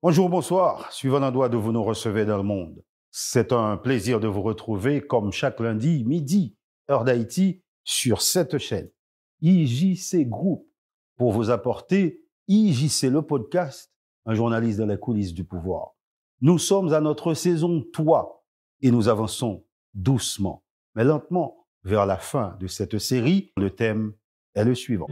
Bonjour, bonsoir. Suivant l'endroit de vous nous recevez dans le monde. C'est un plaisir de vous retrouver comme chaque lundi, midi, heure d'Haïti, sur cette chaîne. IJC Group, pour vous apporter IJC le podcast, un journaliste dans les coulisses du pouvoir. Nous sommes à notre saison 3 et nous avançons doucement, mais lentement, vers la fin de cette série. Le thème est le suivant.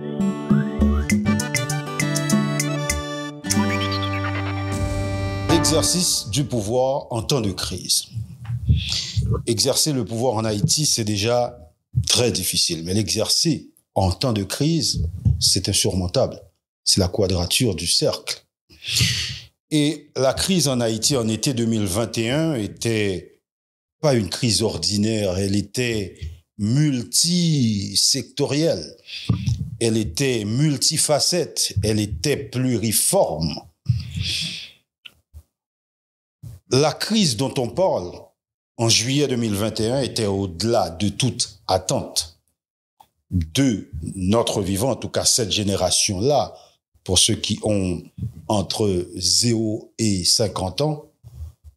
L'exercice du pouvoir en temps de crise. Exercer le pouvoir en Haïti, c'est déjà très difficile, mais l'exercer en temps de crise, c'est insurmontable. C'est la quadrature du cercle. Et la crise en Haïti en été 2021 était pas une crise ordinaire, elle était multisectorielle, elle était multifacette, elle était pluriforme. La crise dont on parle en juillet 2021 était au-delà de toute attente de notre vivant, en tout cas cette génération-là, pour ceux qui ont entre 0 et 50 ans,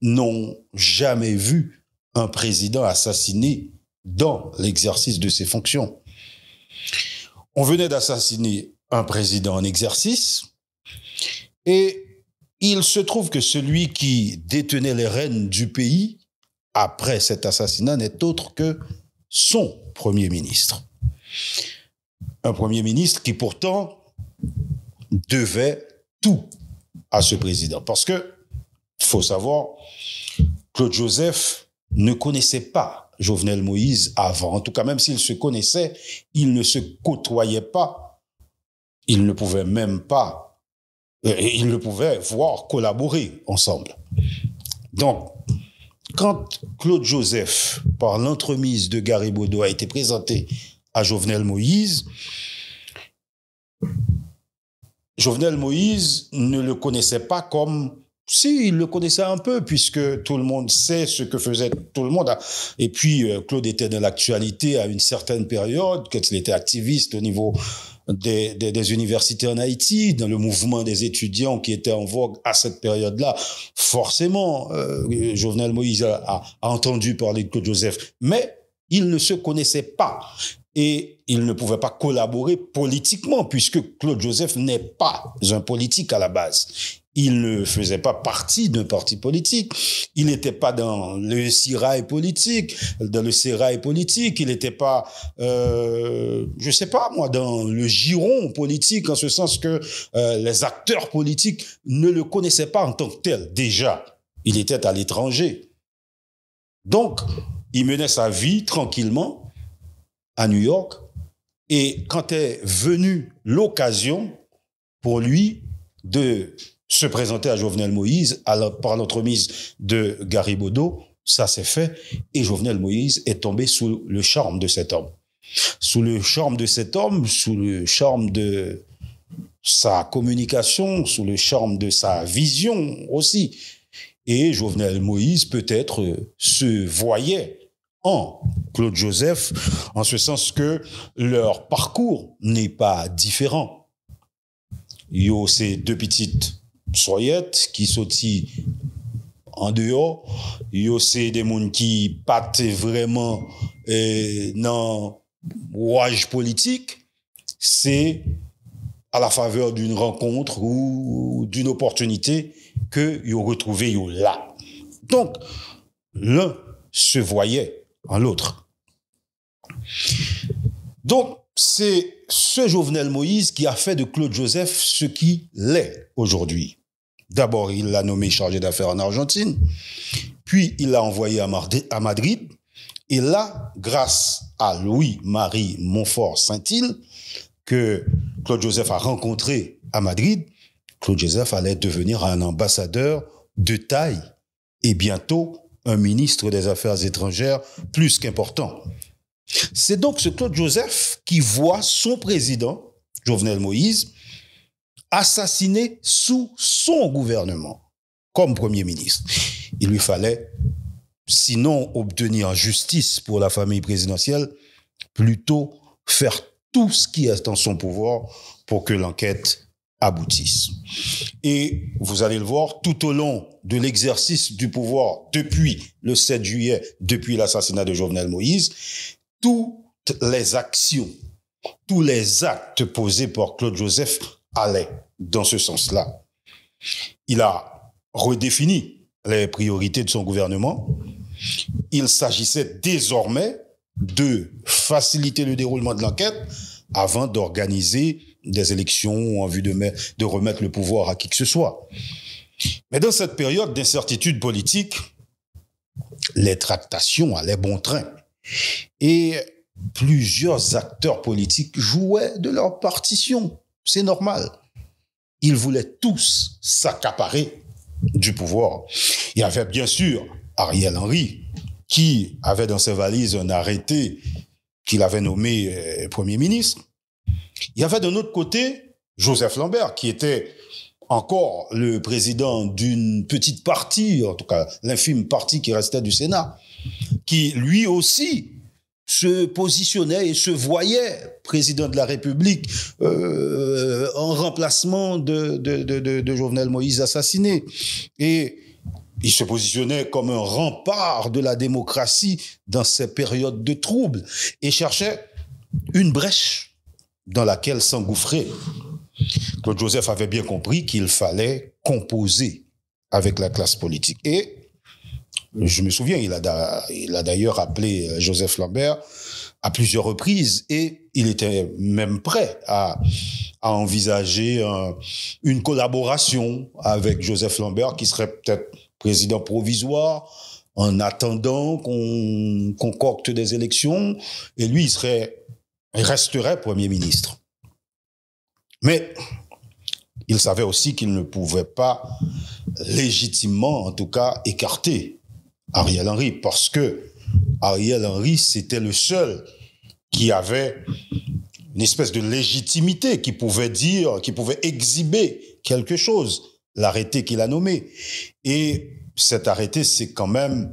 n'ont jamais vu un président assassiné dans l'exercice de ses fonctions. On venait d'assassiner un président en exercice et il se trouve que celui qui détenait les rênes du pays après cet assassinat n'est autre que son Premier ministre. Un Premier ministre qui pourtant devait tout à ce président. Parce que, il faut savoir, Claude Joseph ne connaissait pas Jovenel Moïse avant. En tout cas, même s'il se connaissait, il ne se côtoyait pas. Il ne pouvait même pas ils ne pouvaient voir collaborer ensemble. Donc, quand Claude Joseph, par l'entremise de Garibodo, a été présenté à Jovenel Moïse, Jovenel Moïse ne le connaissait pas comme... Si, il le connaissait un peu, puisque tout le monde sait ce que faisait tout le monde. Et puis, Claude était dans l'actualité à une certaine période, quand il était activiste au niveau des universités en Haïti, dans le mouvement des étudiants qui était en vogue à cette période-là. Forcément, Jovenel Moïse a entendu parler de Claude Joseph, mais il ne se connaissait pas. Et il ne pouvait pas collaborer politiquement, puisque Claude Joseph n'est pas un politique à la base. Il ne faisait pas partie d'un parti politique. Il n'était pas dans le sérail politique, il n'était pas, je sais pas moi, dans le giron politique, en ce sens que les acteurs politiques ne le connaissaient pas en tant que tel. Déjà, il était à l'étranger. Donc, il menait sa vie tranquillement à New York. Et quand est venue l'occasion pour lui de se présenter à Jovenel Moïse par l'entremise de Garibodo, ça s'est fait et Jovenel Moïse est tombé sous le charme de cet homme. Sous le charme de cet homme, sous le charme de sa communication, sous le charme de sa vision aussi. Et Jovenel Moïse peut-être se voyait en Claude Joseph, en ce sens que leur parcours n'est pas différent. Il y a ces deux petites soyettes qui sortent en dehors. Il y a aussi des gens qui partent vraiment dans le rouage politique. C'est à la faveur d'une rencontre ou d'une opportunité que ils ont retrouvé là. Donc, l'un se voyait en l'autre. Donc, c'est ce Jovenel Moïse qui a fait de Claude Joseph ce qu'il est aujourd'hui. D'abord, il l'a nommé chargé d'affaires en Argentine, puis il l'a envoyé à Madrid, et là, grâce à Louis-Marie Montfort Saint-Île, que Claude Joseph a rencontré à Madrid, Claude Joseph allait devenir un ambassadeur de taille et bientôt un ministre des Affaires étrangères plus qu'important. C'est donc ce Claude Joseph qui voit son président, Jovenel Moïse, assassiné sous son gouvernement comme Premier ministre. Il lui fallait, sinon obtenir justice pour la famille présidentielle, plutôt faire tout ce qui est en son pouvoir pour que l'enquête aboutisse. Et vous allez le voir, tout au long de l'exercice du pouvoir depuis le 7 juillet, depuis l'assassinat de Jovenel Moïse, toutes les actions, tous les actes posés par Claude Joseph allaient dans ce sens-là. Il a redéfini les priorités de son gouvernement. Il s'agissait désormais de faciliter le déroulement de l'enquête avant d'organiser des élections en vue de remettre le pouvoir à qui que ce soit. Mais dans cette période d'incertitude politique, les tractations allaient bon train. Et plusieurs acteurs politiques jouaient de leur partition. C'est normal. Ils voulaient tous s'accaparer du pouvoir. Il y avait bien sûr Ariel Henry, qui avait dans ses valises un arrêté qu'il avait nommé Premier ministre. Il y avait d'un autre côté Joseph Lambert, qui était encore le président d'une petite partie, en tout cas l'infime partie qui restait du Sénat, qui lui aussi se positionnait et se voyait président de la République en remplacement de Jovenel Moïse assassiné. Et il se positionnait comme un rempart de la démocratie dans ces périodes de troubles et cherchait une brèche dans laquelle s'engouffrer. Claude Joseph avait bien compris qu'il fallait composer avec la classe politique. Et je me souviens, il a d'ailleurs appelé Joseph Lambert à plusieurs reprises et il était même prêt à envisager une collaboration avec Joseph Lambert qui serait peut-être président provisoire en attendant qu'on concocte des élections et lui, il resterait Premier ministre. Mais il savait aussi qu'il ne pouvait pas légitimement, en tout cas, écarter Ariel Henry, parce que Ariel Henry, c'était le seul qui avait une espèce de légitimité, qui pouvait dire, qui pouvait exhiber quelque chose, l'arrêté qu'il a nommé. Et cet arrêté, c'est quand même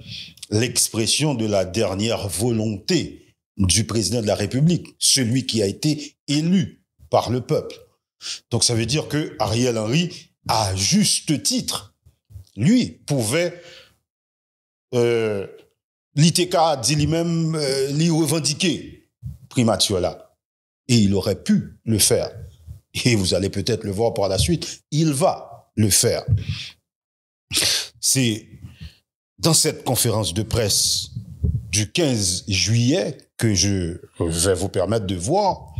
l'expression de la dernière volonté du président de la République, celui qui a été élu par le peuple. Donc ça veut dire que Ariel Henry, à juste titre, lui, pouvait l'ITK dit lui-même l'y revendiquer primatiola. Et il aurait pu le faire. Et vous allez peut-être le voir par la suite, il va le faire. C'est dans cette conférence de presse du 15 juillet que je vais vous permettre de voir,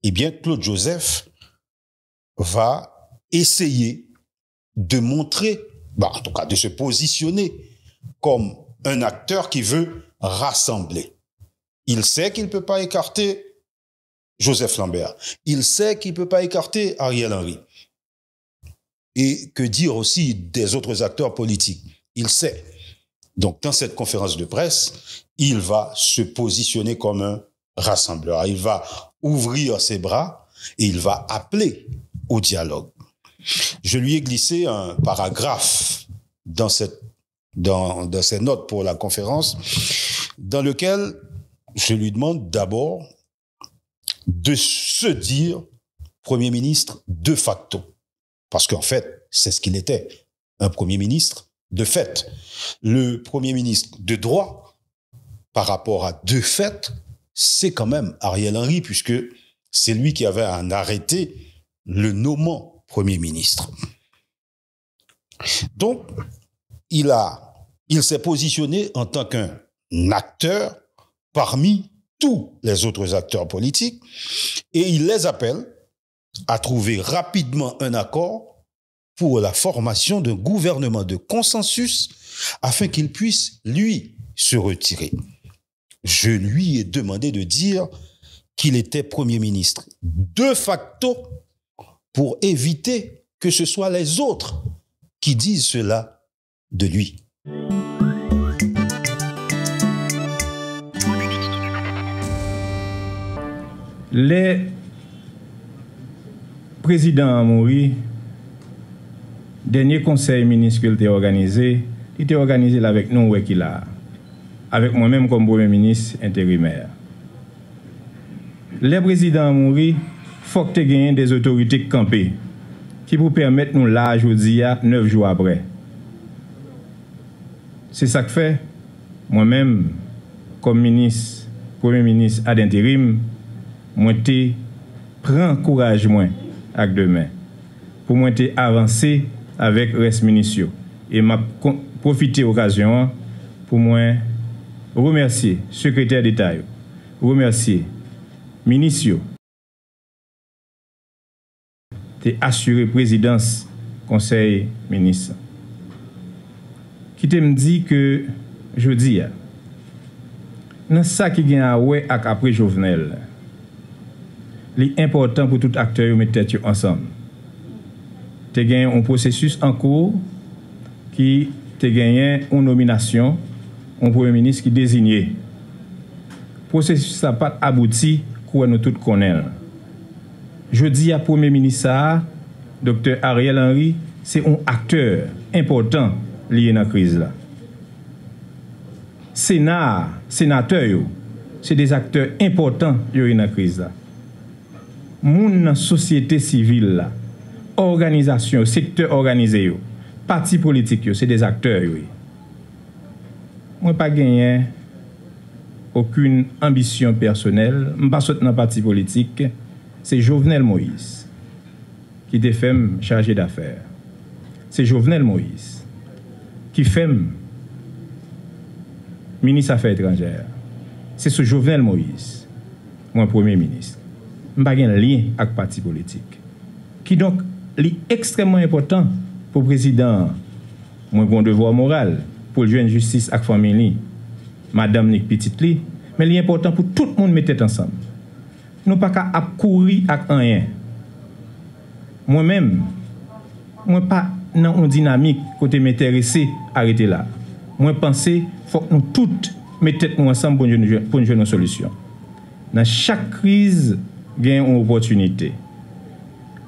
eh bien, Claude Joseph va essayer de montrer, en tout cas de se positionner comme un acteur qui veut rassembler. Il sait qu'il ne peut pas écarter Joseph Lambert. Il sait qu'il ne peut pas écarter Ariel Henry. Et que dire aussi des autres acteurs politiques? Il sait. Donc, dans cette conférence de presse, il va se positionner comme un rassembleur. Il va ouvrir ses bras et il va appeler au dialogue. Je lui ai glissé un paragraphe dans ses notes pour la conférence, dans lequel je lui demande d'abord de se dire Premier ministre de facto. Parce qu'en fait, c'est ce qu'il était, un Premier ministre de fait. Le Premier ministre de droit, par rapport à de fait, c'est quand même Ariel Henry, puisque c'est lui qui avait un arrêté le nommant Premier ministre. Donc, il s'est positionné en tant qu'un acteur parmi tous les autres acteurs politiques et il les appelle à trouver rapidement un accord pour la formation d'un gouvernement de consensus afin qu'il puisse, lui, se retirer. Je lui ai demandé de dire qu'il était Premier ministre de facto pour éviter que ce soit les autres qui disent cela de lui. Les présidents Amoury, dernier conseil ministre qu'il a organisé avec nous avec moi-même comme Premier ministre intérimaire. Les présidents Amoury, il faut que tu aies des autorités campées qui vous permettre nous là aujourd'hui, 9 jours après. C'est ça que fait, moi-même, comme ministre, premier ministre ad intérim, moi prends courage avec demain pour moi avancer avec reste ministre et m'a profité occasion pour moi remercier secrétaire d'État, remercier ministre t'es assuré présidence conseil ministre qui te me dit que je dis dans ça qui gagne ouais après Jovenel l'important pour tout acteur mettre tête ensemble te gagné un processus en cours qui te gagné une nomination un premier ministre qui désigné processus n'a pas abouti quoi nous tous connaissons. Je dis à premier ministre Dr Ariel Henry c'est un acteur important lié dans la crise là. Sénateur c'est des acteurs importants dans la crise là. Moun société civile là, organisation, secteur organisé parti politique c'est des acteurs Moi pas gagné aucune ambition personnelle, je pas sorti dans parti politique, c'est Jovenel Moïse qui était fait chargé d'affaires. C'est Jovenel Moïse qui fait ministre Affaires étrangères. C'est ce Jovenel Moïse, mon premier ministre. Je n'ai pas de lien avec le parti politique. Qui donc est extrêmement important pour le président, mon bon devoir moral, pour le jeune justice avec la famille, Madame Nick Petitli, mais il est important pour tout le monde mettre tête ensemble. Nous ne pouvons pas courir avec rien. Moi-même, je ne suis pas dans une dynamique côté m'intéresser à arrêter là. Moi, je pense qu'il faut que nous toutes mettons tête ensemble pour une jeune solution. Dans chaque crise, il y a une opportunité.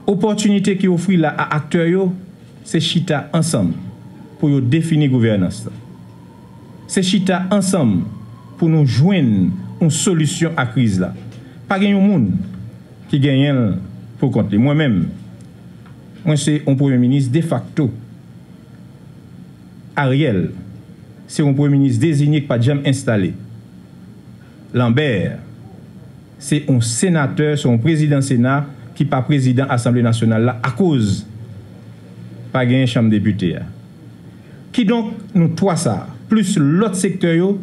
Opportunité qui offre là à acteurs, c'est chita ensemble pour définir la gouvernance. C'est chita ensemble pour nous joindre une solution à la crise là. Pas de monde qui gagne pour compter. Moi-même, c'est un premier ministre de facto. Ariel, c'est un premier ministre désigné qui pas jamais installé. Lambert, c'est un sénateur, c'est un président Sénat qui pas président Assemblée nationale là à cause pas gagné chambre député. Qui donc nous trois ça plus l'autre secteur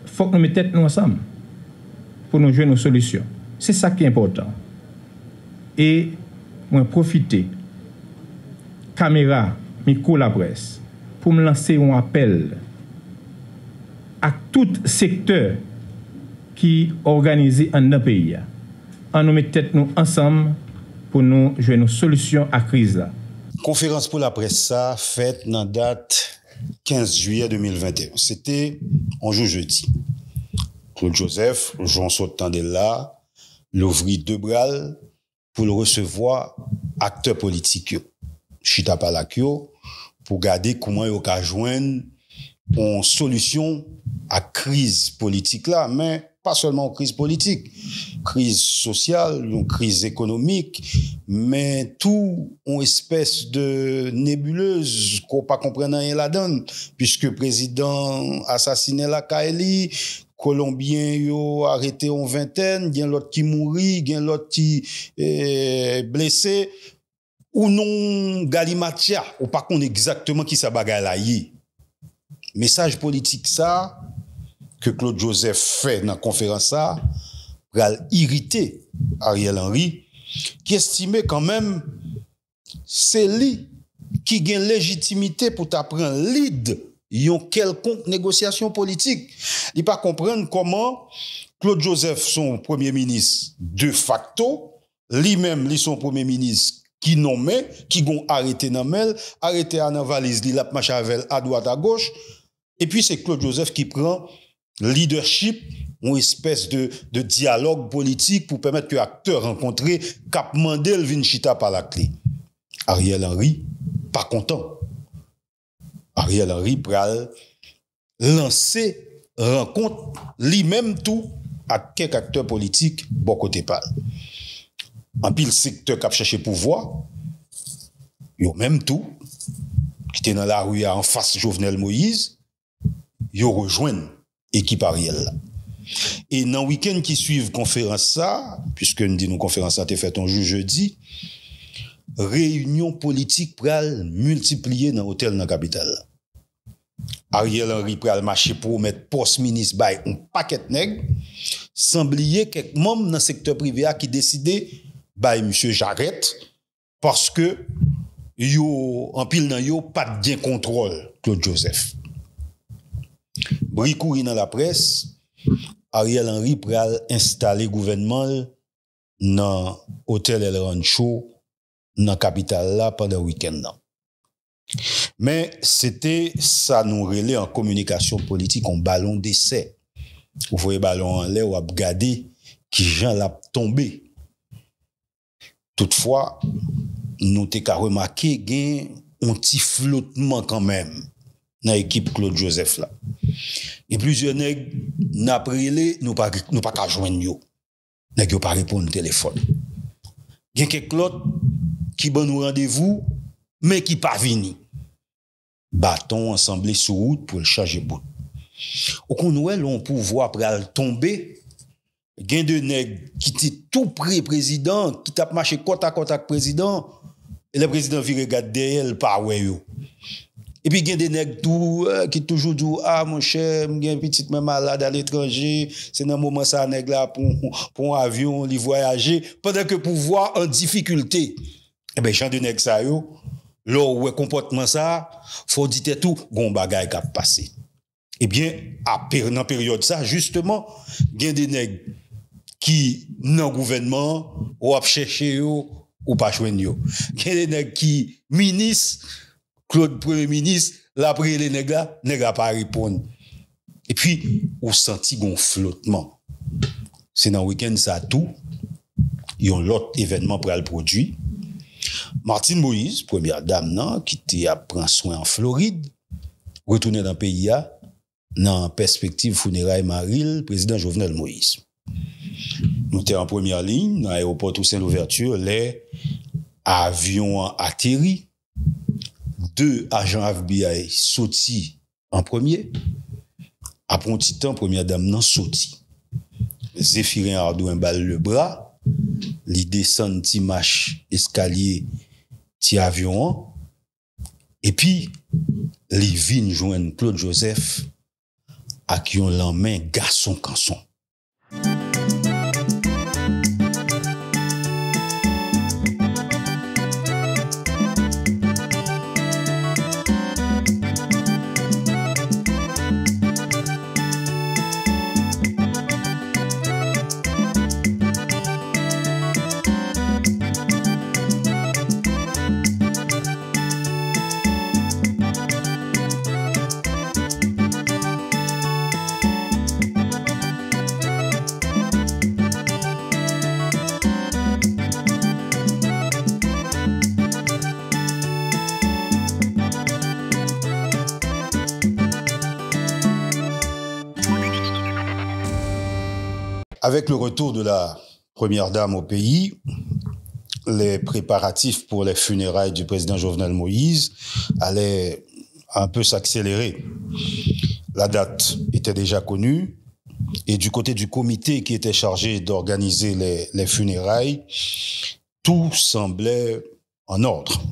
faut que nous mettions tête nous ensemble pour nous jouer nos solutions. C'est ça qui est important. Et moi profiter caméra, micro la presse pour me lancer un appel à tout secteur qui organisé en un pays. En nous mettre tête nous ensemble pour nous jouer nos solutions à la crise là. Conférence pour la presse ça faite dans date 15 juillet 2021. C'était un jour jeudi. Claude Joseph, Jean Sotandela, l'ouvrit deux bras pour le recevoir acteurs politiques. Chita Palakio, pour garder comment il a joindre une solution à crise politique là, mais pas seulement une crise politique, crise sociale, une crise économique, mais tout une espèce de nébuleuse qu'on pas comprendre rien là-dedans, puisque le président assassiné la Kaeli, Colombien yo arrêté en vingtaine, il y a l'autre qui mourit, il y a l'autre qui blessé, ou non Galimatia, ou pas qu'on exactement qui ça bagaille là y. Message politique ça que Claude Joseph fait dans la conférence ça, pral irriter Ariel Henry, qui estimait quand même c'est lui qui gagne légitimité pour t'apprendre lead yon quelconque négociation politique. Il pas comprendre comment Claude Joseph, son premier ministre de facto, lui-même, lui son premier ministre qui nommé, qui gon arrêté dans mel, arrêté à nan valise, li la machavel à droite à gauche, et puis c'est Claude Joseph qui prend leadership, une espèce de dialogue politique pour permettre que acteurs rencontrés cap mandel vin chita par la clé. Ariel Henry, pas content. Ariel Henry pral lancer rencontre lui-même tout à quelques acteurs politiques bon côté pas. En pile secteur qui a cherché pouvoir, yo même tout, qui était dans la rue en face Jovenel Moïse, yo rejoignent équipe Ariel là. Et dans le week-end qui suit conférence ça, puisque nous disons conférence ça t'est fait un jour jeudi, réunion politique pral multiplier dans l'hôtel dans la capitale. Ariel Henry pral marcher pour mettre poste ministre by un paquet de nègres, sans oublier quelques membres dans le secteur privé qui décidé by monsieur Jarrette parce que yo en pile nan yo pas de bien contrôle Claude Joseph. Brikouri dans la presse, Ariel Henry pral installer gouvernement dans hôtel El Rancho dans capitale là pendant le week-end là. Mais c'était ça nous relait en communication politique en ballon d'essai. Vous voyez ballon en l'air ou à regarder qui Jean l'a tombé. Toutefois, nous t'avons remarqué qu'il y a un petit flottement quand même dans l'équipe Claude Joseph là. Et plusieurs nègres n'après nous pas qu'à joindre yo. Nèg pas répondre au téléphone. Il y a quelques autres qui bon nous rendez-vous mais qui pas vini. Bâton ensemble sur route pour le changer bout. Au Conouel on pouvoir pral tomber. Gain de nègres qui était tout près président, qui t'a marché côte à côte avec président et le président vire regarder derrière pas ouais yo. Et puis gain des nègres tout qui toujours dit ah mon cher, gain petite même malade à l'étranger, c'est dans moment ça nèg là pour un avion li voyager pendant que pouvoir en difficulté. Eh ben gens de nèg ça yo, là ouais comportement ça, faut dire tout gon bagay qui a passé. Eh bien dans période ça justement, gain des nègres qui dans gouvernement ou a chercher yo ou pas joindre yo. Gain des nègres qui ministre Claude Premier ministre, l'après les nègres pas répondre. Et puis, on senti un flottement. C'est dans le week-end ça tout. Il y a l'autre événement pour le produit. Martine Moïse, première dame, non, qui était à prendre soin en Floride, retourné dans le pays, dans perspective funérailles Maril, président Jovenel Moïse. Nous étions en première ligne, dans l'aéroport Toussaint Louverture, les avions atterri. 2 agents FBI sortis en premier. Après un petit temps, première dame non sorti. Zéphirin Ardou un balle le bras. Li descend ti marche escalier ti avion. Et puis, li vin joindre Claude Joseph à qui on l'emmène garçon canson. Avec le retour de la première dame au pays, les préparatifs pour les funérailles du président Jovenel Moïse allaient un peu s'accélérer. La date était déjà connue et du côté du comité qui était chargé d'organiser les funérailles, tout semblait en ordre.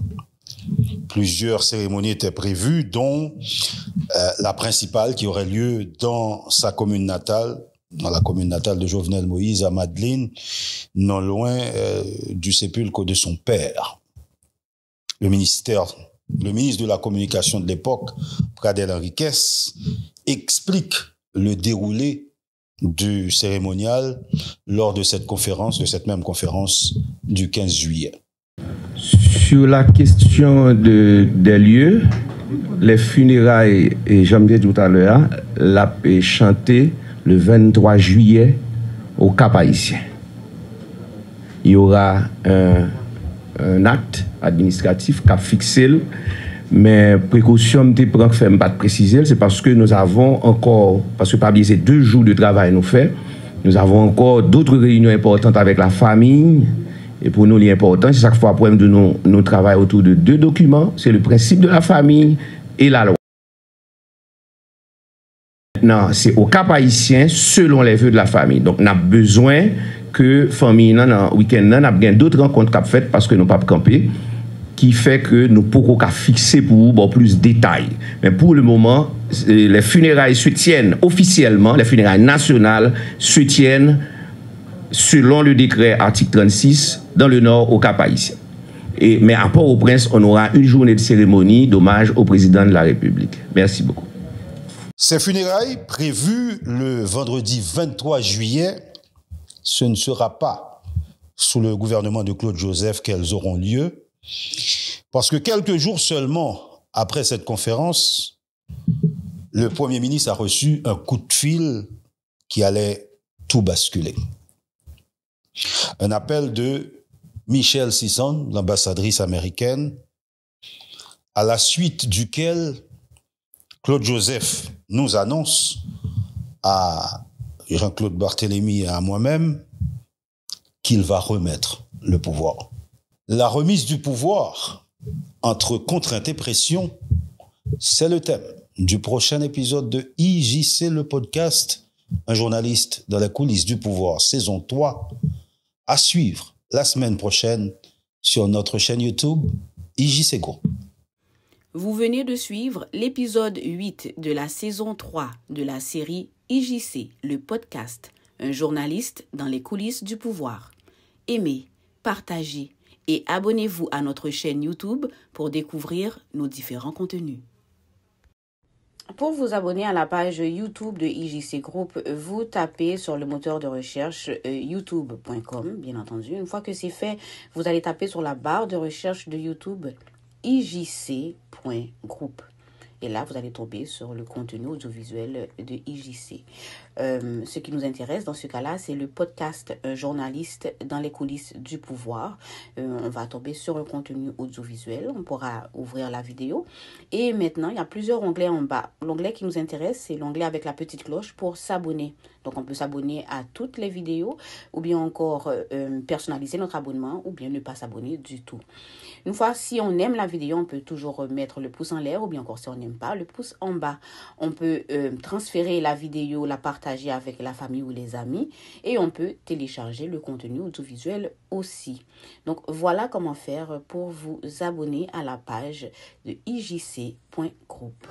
Plusieurs cérémonies étaient prévues, dont la principale qui aurait lieu dans sa commune natale, dans la commune natale de Jovenel Moïse, à Madeleine, non loin du sépulcre de son père. Le ministre de la Communication de l'époque, Pradel Henriquez, explique le déroulé du cérémonial lors de cette conférence, de cette même conférence du 15 juillet. Sur la question des lieux, les funérailles, et j'aime dire tout à l'heure, l'a chanté le 23 juillet au Cap-Haïtien. Il y aura un acte administratif qui a fixé, mais précaution de prendre fait pas de préciser, c'est parce que nous avons encore, parce que parmi ces 2 jours de travail nous fait, nous avons encore d'autres réunions importantes avec la famille Et pour nous, l'important, c'est chaque fois pour nous travaillons autour de 2 documents, c'est le principe de la famille et la loi. Maintenant, c'est au Cap haïtien selon les vœux de la famille. Donc, on a besoin que la famille, dans le week-end, on a d'autres rencontres qu'a faites parce que nous ne pouvons pas camper, qui fait que nous pouvons fixer pour vous plus de détails. Mais pour le moment, les funérailles se tiennent officiellement, les funérailles nationales se tiennent selon le décret article 36 dans le nord au Cap haïtien. Mais à Port-au-Prince, on aura une journée de cérémonie d'hommage au président de la République. Merci beaucoup. Ces funérailles prévues le vendredi 23 juillet, ce ne sera pas sous le gouvernement de Claude Joseph qu'elles auront lieu, parce que quelques jours seulement après cette conférence, le Premier ministre a reçu un coup de fil qui allait tout basculer. Un appel de Michelle Sisson, l'ambassadrice américaine, à la suite duquel Claude Joseph nous annonce à Jean-Claude Barthélemy et à moi-même qu'il va remettre le pouvoir. La remise du pouvoir entre contrainte et pression, c'est le thème du prochain épisode de IJC, le podcast, un journaliste dans les coulisses du pouvoir, saison 3, à suivre la semaine prochaine sur notre chaîne YouTube IJC Group. Vous venez de suivre l'épisode 8 de la saison 3 de la série IJC, le podcast, un journaliste dans les coulisses du pouvoir. Aimez, partagez et abonnez-vous à notre chaîne YouTube pour découvrir nos différents contenus. Pour vous abonner à la page YouTube de IJC Group, vous tapez sur le moteur de recherche youtube.com, bien entendu. Une fois que c'est fait, vous allez taper sur la barre de recherche de YouTube IJC.group. Et là, vous allez tomber sur le contenu audiovisuel de IJC. Ce qui nous intéresse dans ce cas-là, c'est le podcast journaliste dans les coulisses du pouvoir. On va tomber sur le contenu audiovisuel. On pourra ouvrir la vidéo. Et maintenant, il y a plusieurs onglets en bas. L'onglet qui nous intéresse, c'est l'onglet avec la petite cloche pour s'abonner. Donc, on peut s'abonner à toutes les vidéos ou bien encore personnaliser notre abonnement ou bien ne pas s'abonner du tout. Une fois, si on aime la vidéo, on peut toujours mettre le pouce en l'air ou bien encore si on n'aime pas, le pouce en bas. On peut transférer la vidéo, la partager avec la famille ou les amis et on peut télécharger le contenu audiovisuel aussi. Donc, voilà comment faire pour vous abonner à la page de IJC.group.